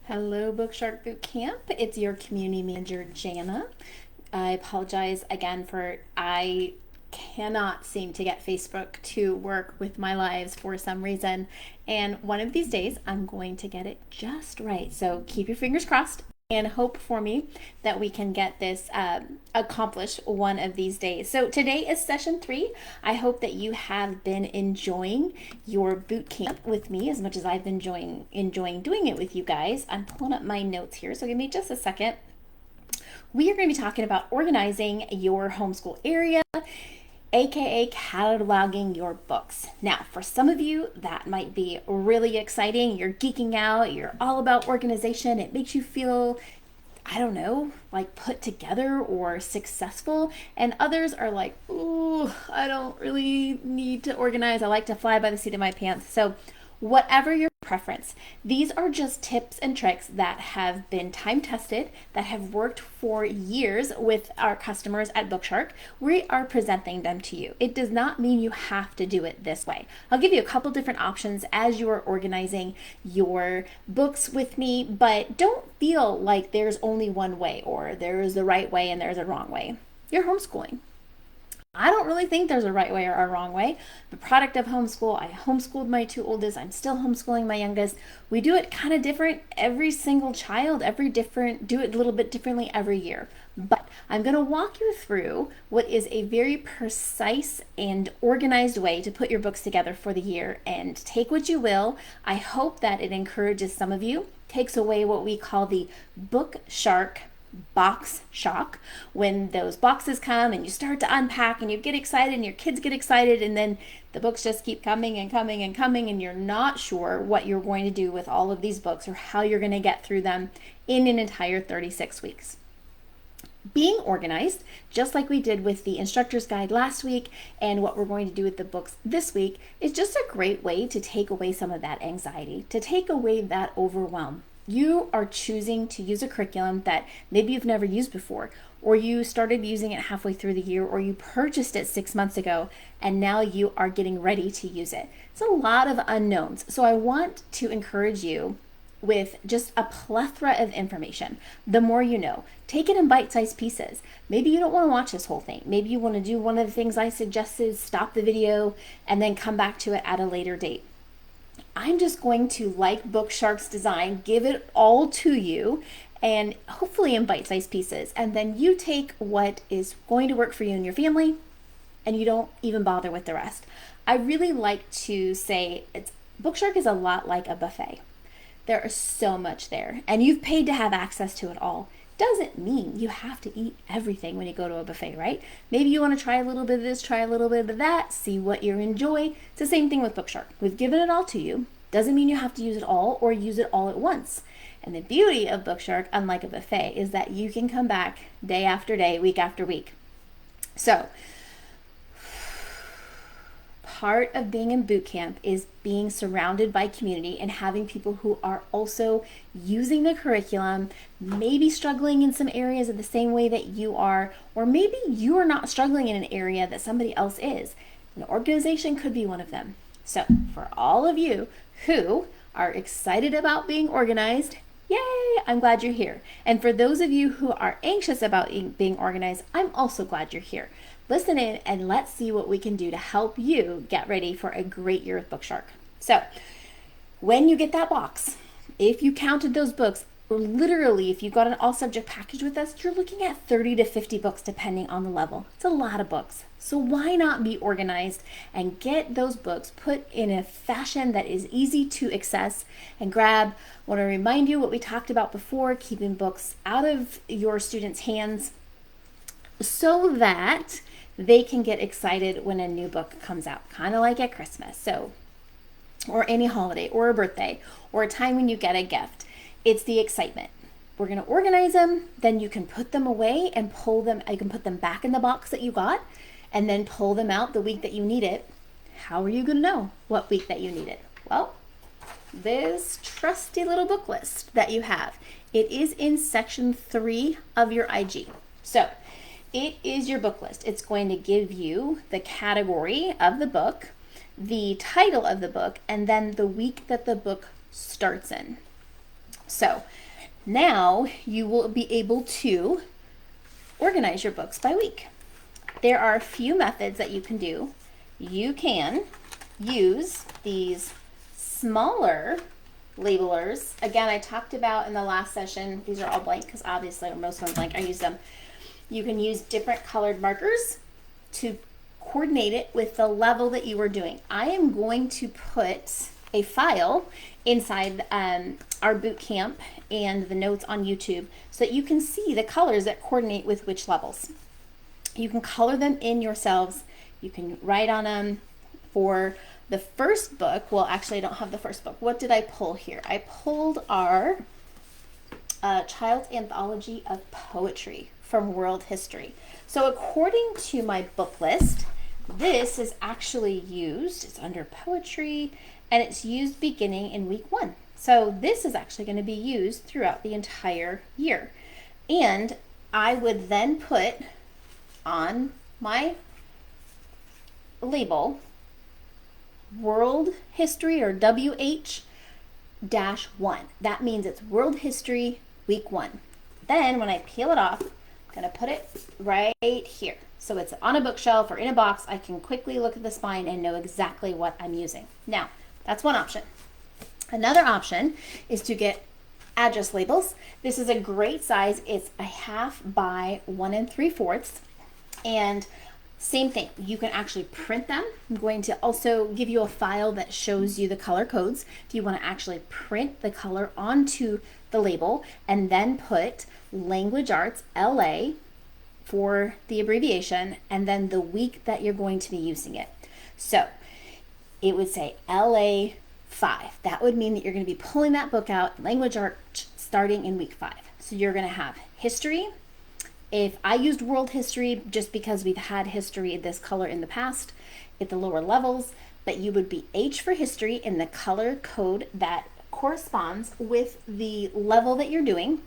Hello, BookShark Bootcamp. It's your community manager, Jana. I apologize again for I cannot seem to get Facebook to work with my lives for some reason. And one of these days, I'm going to get it just right. So keep your fingers crossed and hope for me that we can get this accomplished one of these days. So today is session 3. I hope that you have been enjoying your boot camp with me as much as I've been enjoying doing it with you guys. I'm pulling up my notes here, so give me just a second. We are going to be talking about organizing your homeschool area, aka cataloging your books. Now, for some of you, that might be really exciting. You're geeking out, you're all about organization. It makes you feel, I don't know, like put together or successful. And others are like, ooh, I don't really need to organize. I like to fly by the seat of my pants. So whatever your preference, these are just tips and tricks that have been time tested, that have worked for years with our customers at BookShark. We are presenting them to you. It does not mean you have to do it this way. I'll give you a couple different options as you are organizing your books with me, but don't feel like there's only one way or there's the right way and there's a wrong way. You're homeschooling. I don't really think there's a right way or a wrong way. The product of homeschool, I homeschooled my 2 oldest. I'm still homeschooling my youngest. We do it kind of different. Every single child, do it a little bit differently every year. But I'm going to walk you through what is a very precise and organized way to put your books together for the year, and take what you will. I hope that it encourages some of you, takes away what we call the BookShark box shock, when those boxes come and you start to unpack and you get excited and your kids get excited, and then the books just keep coming and coming and coming, and you're not sure what you're going to do with all of these books or how you're going to get through them in an entire 36 weeks. Being organized, just like we did with the instructor's guide last week and what we're going to do with the books this week, is just a great way to take away some of that anxiety, to take away that overwhelm. You are choosing to use a curriculum that maybe you've never used before, or you started using it halfway through the year, or you purchased it 6 months ago and now you are getting ready to use it. It's a lot of unknowns. So I want to encourage you with just a plethora of information. The more you know, take it in bite-sized pieces. Maybe you don't want to watch this whole thing. Maybe you want to do one of the things I suggested, stop the video and then come back to it at a later date. I'm just going to, like BookShark's design, give it all to you, and hopefully in bite-sized pieces. And then you take what is going to work for you and your family, and you don't even bother with the rest. I really like to say BookShark is a lot like a buffet. There is so much there, and you've paid to have access to it all. Doesn't mean you have to eat everything when you go to a buffet, right? Maybe you want to try a little bit of this, try a little bit of that, see what you enjoy. It's the same thing with BookShark. We've given it all to you. Doesn't mean you have to use it all or use it all at once. And the beauty of BookShark, unlike a buffet, is that you can come back day after day, week after week. So, part of being in boot camp is being surrounded by community and having people who are also using the curriculum, maybe struggling in some areas in the same way that you are, or maybe you are not struggling in an area that somebody else is. An organization could be one of them. So for all of you who are excited about being organized, yay, I'm glad you're here. And for those of you who are anxious about being organized, I'm also glad you're here. Listen in and let's see what we can do to help you get ready for a great year with BookShark. So when you get that box, if you counted those books, literally if you got an all subject package with us, you're looking at 30 to 50 books depending on the level. It's a lot of books. So why not be organized and get those books put in a fashion that is easy to access and grab. I want to remind you what we talked about before, keeping books out of your students' hands so that they can get excited when a new book comes out, kind of like at Christmas, or any holiday or a birthday or a time when you get a gift. It's the excitement. We're going to organize them, then you can put them away and pull them. You can put them back in the box that you got and then pull them out the week that you need it. How are you going to know what week that you need it? Well, this trusty little book list that you have, it is in section 3 of your IG. So it is your book list. It's going to give you the category of the book, the title of the book, and then the week that the book starts in. So now you will be able to organize your books by week. There are a few methods that you can do. You can use these smaller labelers. Again, I talked about in the last session, these are all blank because obviously most of them blank, I use them. You can use different colored markers to coordinate it with the level that you are doing. I am going to put a file inside our boot camp and the notes on YouTube so that you can see the colors that coordinate with which levels. You can color them in yourselves. You can write on them. For the first book, well, actually I don't have the first book. What did I pull here? I pulled our Child's Anthology of Poetry from World History. So according to my book list, this is actually used, it's under poetry, and it's used beginning in week 1. So this is actually going to be used throughout the entire year. And I would then put on my label World History, or WH-1. That means it's World History week 1. Then when I peel it off, I'm going to put it right here. So it's on a bookshelf or in a box. I can quickly look at the spine and know exactly what I'm using. Now, that's one option. Another option is to get address labels. This is a great size. It's a 1/2 by 1 3/4. And same thing, you can actually print them. I'm going to also give you a file that shows you the color codes if you want to actually print the color onto the label and then put Language Arts LA for the abbreviation and then the week that you're going to be using it. So it would say LA 5. That would mean that you're going to be pulling that book out, Language Arts, starting in week 5. So you're going to have history. If I used world history, just because we've had history this color in the past at the lower levels, but you would be H for history in the color code that corresponds with the level that you're doing,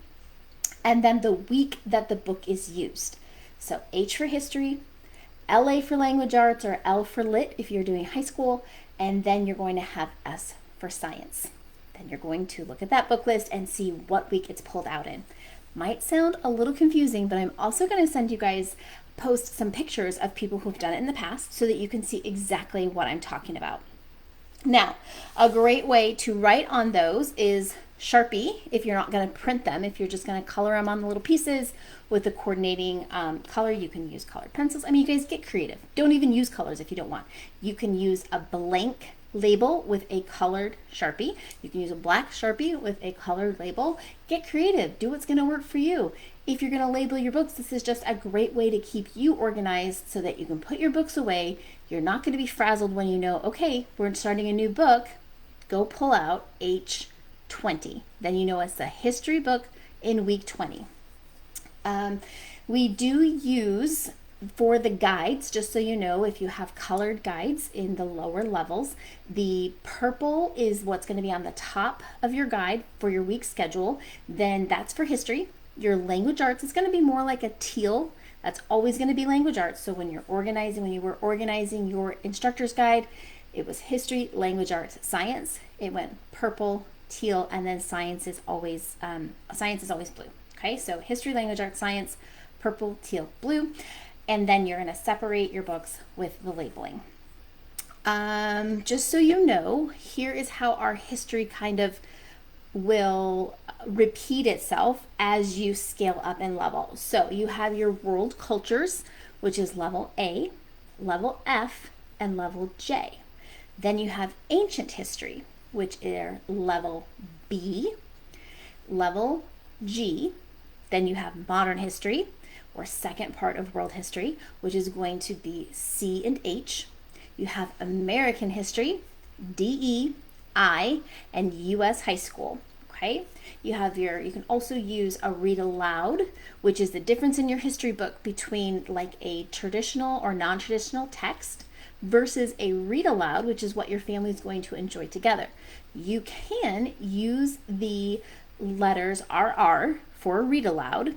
and then the week that the book is used. So H for history, LA for language arts, or L for lit if you're doing high school, and then you're going to have S for science. Then you're going to look at that book list and see what week it's pulled out in. Might sound a little confusing, but I'm also going to send you guys, post some pictures of people who've done it in the past so that you can see exactly what I'm talking about. Now, a great way to write on those is Sharpie, if you're not going to print them. If you're just going to color them on the little pieces with the coordinating color, you can use colored pencils. I mean, you guys get creative. Don't even use colors if you don't want. You can use a blank label with a colored Sharpie. You can use a black Sharpie with a colored label. Get creative. Do what's going to work for you. If you're going to label your books, this is just a great way to keep you organized so that you can put your books away. You're not going to be frazzled when you know, okay, we're starting a new book. Go pull out H20. Then you know it's a history book in week 20. We do use, for the guides, just so you know, if you have colored guides in the lower levels, the purple is what's going to be on the top of your guide for your week schedule. Then that's for history. Your language arts is going to be more like a teal. That's always going to be language arts. So when you were organizing your instructor's guide, it was history, language arts, science. It went purple, teal, and then science is always blue. Okay, so history, language arts, science, purple, teal, blue. And then you're going to separate your books with the labeling. Just so you know, here is how our history kind of will repeat itself as you scale up in level. So you have your world cultures, which is level A, level F, and level J. Then you have ancient history, which is level B, level G. Then you have modern history, or second part of world history, which is going to be C and H. You have American history, DE, I, and US high school. Okay, you can also use a read aloud, which is the difference in your history book between like a traditional or non-traditional text versus a read aloud, which is what your family is going to enjoy together. You can use the letters RR for read aloud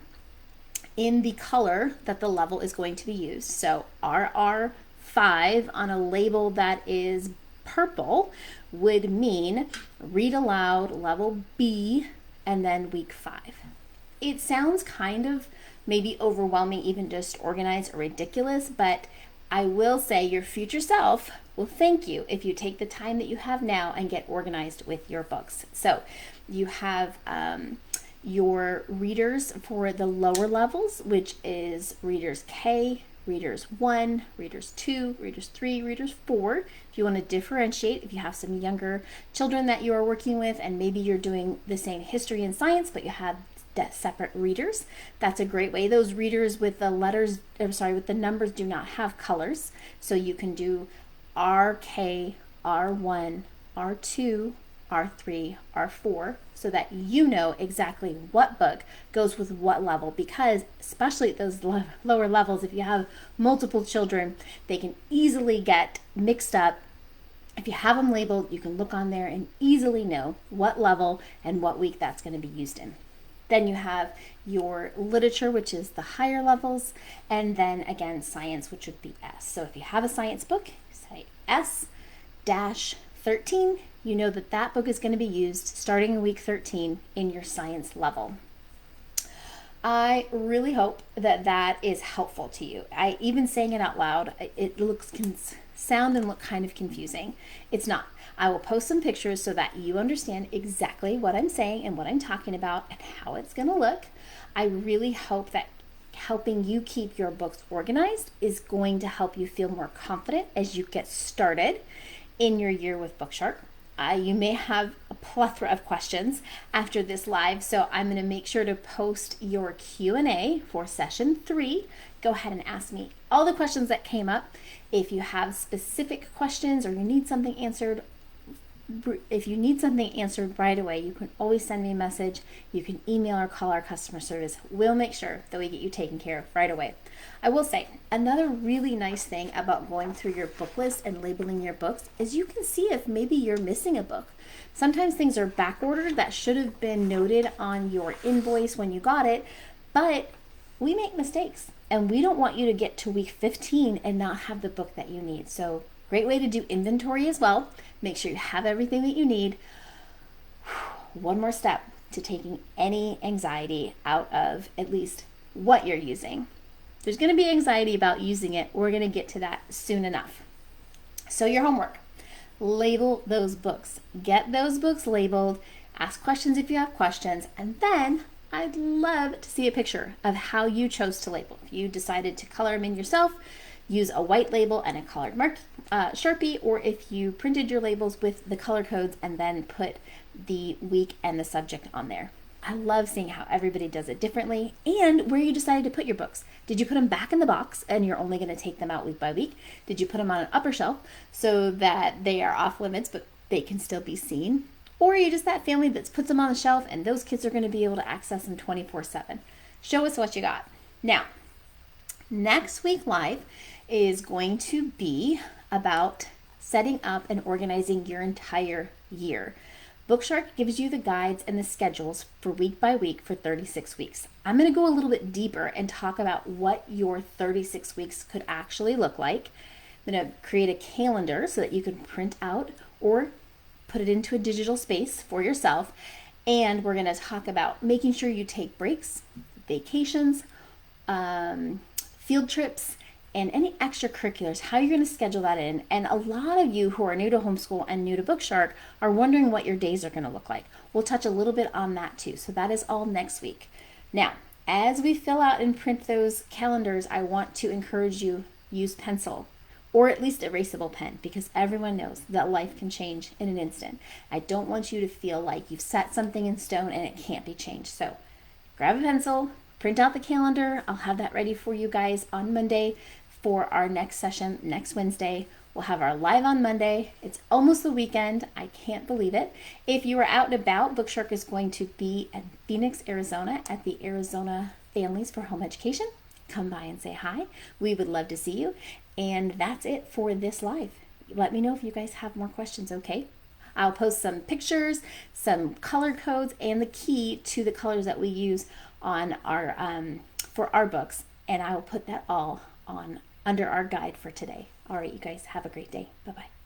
in the color that the level is going to be used. So RR5 on a label that is purple would mean read aloud level B and then week 5. It sounds kind of maybe overwhelming, even just organized or ridiculous, but I will say your future self will thank you if you take the time that you have now and get organized with your books. So you have your readers for the lower levels, which is readers K, readers 1, readers 2, readers 3, readers 4. If you want to differentiate, if you have some younger children that you are working with and maybe you're doing the same history and science, but you have separate readers, that's a great way. Those readers with the with the numbers do not have colors. So you can do RK, R1, R2, R3, R4, so that you know exactly what book goes with what level, because especially at those lower levels, if you have multiple children, they can easily get mixed up. If you have them labeled, you can look on there and easily know what level and what week that's going to be used in. Then you have your literature, which is the higher levels, and then again science, which would be S. So if you have a science book, say S-13, you know that that book is going to be used starting in week 13 in your science level. I really hope that that is helpful to you. Even saying it out loud, it can sound and look kind of confusing. It's not. I will post some pictures so that you understand exactly what I'm saying and what I'm talking about and how it's going to look. I really hope that helping you keep your books organized is going to help you feel more confident as you get started in your year with BookShark. You may have a plethora of questions after this live, so I'm going to make sure to post your Q&A for session 3. Go ahead and ask me all the questions that came up. If you have specific questions or you need something answered, right away, you can always send me a message. You can email or call our customer service. We'll make sure that we get you taken care of right away. I will say, another really nice thing about going through your book list and labeling your books is you can see if maybe you're missing a book. Sometimes things are back ordered that should have been noted on your invoice when you got it, but we make mistakes and we don't want you to get to week 15 and not have the book that you need. So great way to do inventory as well. Make sure you have everything that you need. One more step to taking any anxiety out of at least what you're using. There's going to be anxiety about using it. We're going to get to that soon enough. So your homework, label those books. Get those books labeled. Ask questions if you have questions. And then I'd love to see a picture of how you chose to label. If you decided to color them in yourself, use a white label and a colored Sharpie, or if you printed your labels with the color codes and then put the week and the subject on there. I love seeing how everybody does it differently and where you decided to put your books. Did you put them back in the box and you're only going to take them out week by week? Did you put them on an upper shelf so that they are off limits but they can still be seen? Or are you just that family that puts them on the shelf and those kids are going to be able to access them 24/7? Show us what you got. Now, next week live is going to be about setting up and organizing your entire year. BookShark gives you the guides and the schedules for week by week for 36 weeks. I'm going to go a little bit deeper and talk about what your 36 weeks could actually look like. I'm going to create a calendar so that you can print out or put it into a digital space for yourself. And we're going to talk about making sure you take breaks, vacations, field trips, and any extracurriculars, how you're going to schedule that in. And a lot of you who are new to homeschool and new to BookShark are wondering what your days are going to look like. We'll touch a little bit on that too. So that is all next week. Now, as we fill out and print those calendars, I want to encourage you use pencil or at least erasable pen, because everyone knows that life can change in an instant. I don't want you to feel like you've set something in stone and it can't be changed. So grab a pencil, print out the calendar. I'll have that ready for you guys on Monday for our next session next Wednesday. We'll have our live on Monday. It's almost the weekend. I can't believe it. If you are out and about, BookShark is going to be at Phoenix, Arizona at the Arizona Families for Home Education. Come by and say hi. We would love to see you. And that's it for this live. Let me know if you guys have more questions, okay? I'll post some pictures, some color codes, and the key to the colors that we use on our for our books. And I will put that all on under our guide for today. All right, you guys have a great day. Bye-bye.